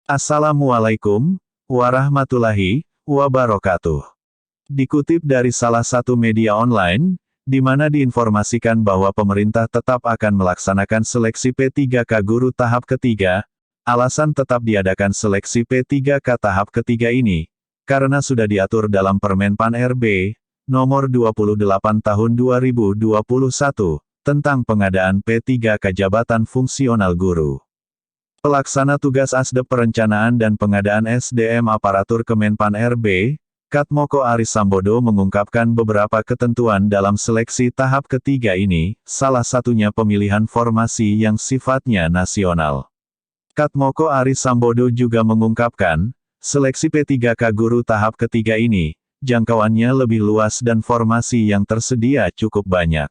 Assalamualaikum warahmatullahi wabarakatuh. Dikutip dari salah satu media online, di mana diinformasikan bahwa pemerintah tetap akan melaksanakan seleksi P3K guru tahap ketiga. Alasan tetap diadakan seleksi P3K tahap ketiga ini, karena sudah diatur dalam Permen Pan RB nomor 28 tahun 2021, tentang pengadaan P3K jabatan fungsional guru. Pelaksana tugas Asdep Perencanaan dan Pengadaan SDM Aparatur Kemenpan RB, Katmoko Aris Sambodo mengungkapkan beberapa ketentuan dalam seleksi tahap ketiga ini, salah satunya pemilihan formasi yang sifatnya nasional. Katmoko Aris Sambodo juga mengungkapkan, seleksi P3K guru tahap ketiga ini, jangkauannya lebih luas dan formasi yang tersedia cukup banyak.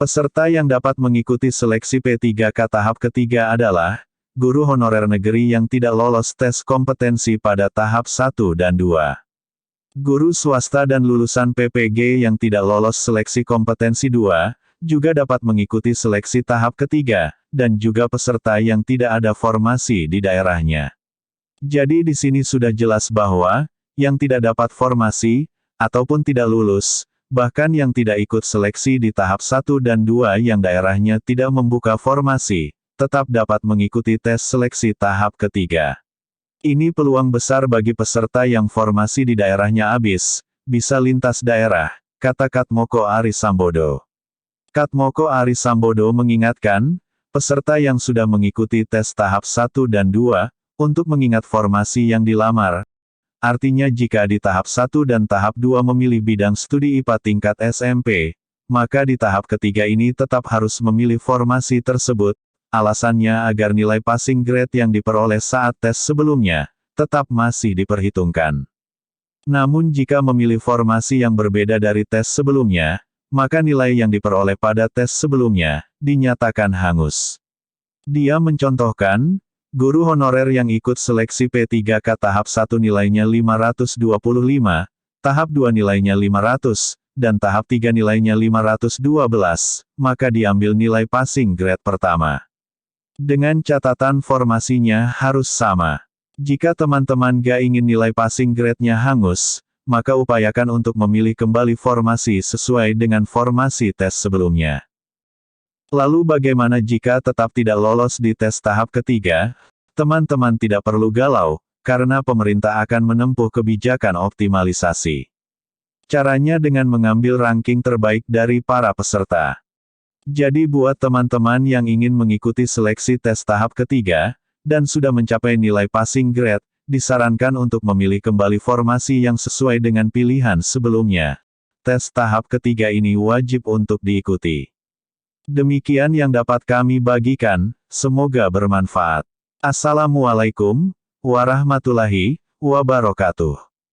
Peserta yang dapat mengikuti seleksi P3K tahap ketiga adalah guru honorer negeri yang tidak lolos tes kompetensi pada tahap 1 dan 2. Guru swasta dan lulusan PPG yang tidak lolos seleksi kompetensi 2 juga dapat mengikuti seleksi tahap ketiga, dan juga peserta yang tidak ada formasi di daerahnya. Jadi di sini sudah jelas bahwa yang tidak dapat formasi ataupun tidak lulus, bahkan yang tidak ikut seleksi di tahap 1 dan 2 yang daerahnya tidak membuka formasi, tetap dapat mengikuti tes seleksi tahap ketiga. Ini peluang besar bagi peserta yang formasi di daerahnya habis, bisa lintas daerah, kata Katmoko Aris Sambodo. Katmoko Aris Sambodo mengingatkan, peserta yang sudah mengikuti tes tahap 1 dan 2, untuk mengingat formasi yang dilamar. Artinya jika di tahap 1 dan tahap 2 memilih bidang studi IPA tingkat SMP, maka di tahap ketiga ini tetap harus memilih formasi tersebut, alasannya agar nilai passing grade yang diperoleh saat tes sebelumnya, tetap masih diperhitungkan. Namun jika memilih formasi yang berbeda dari tes sebelumnya, maka nilai yang diperoleh pada tes sebelumnya, dinyatakan hangus. Dia mencontohkan, guru honorer yang ikut seleksi P3K tahap 1 nilainya 525, tahap 2 nilainya 500, dan tahap 3 nilainya 512, maka diambil nilai passing grade pertama. Dengan catatan formasinya harus sama. Jika teman-teman gak ingin nilai passing grade-nya hangus, maka upayakan untuk memilih kembali formasi sesuai dengan formasi tes sebelumnya. Lalu bagaimana jika tetap tidak lolos di tes tahap ketiga? Teman-teman tidak perlu galau, karena pemerintah akan menempuh kebijakan optimalisasi. Caranya dengan mengambil ranking terbaik dari para peserta. Jadi buat teman-teman yang ingin mengikuti seleksi tes tahap ketiga, dan sudah mencapai nilai passing grade, disarankan untuk memilih kembali formasi yang sesuai dengan pilihan sebelumnya. Tes tahap ketiga ini wajib untuk diikuti. Demikian yang dapat kami bagikan, semoga bermanfaat. Assalamualaikum warahmatullahi wabarakatuh.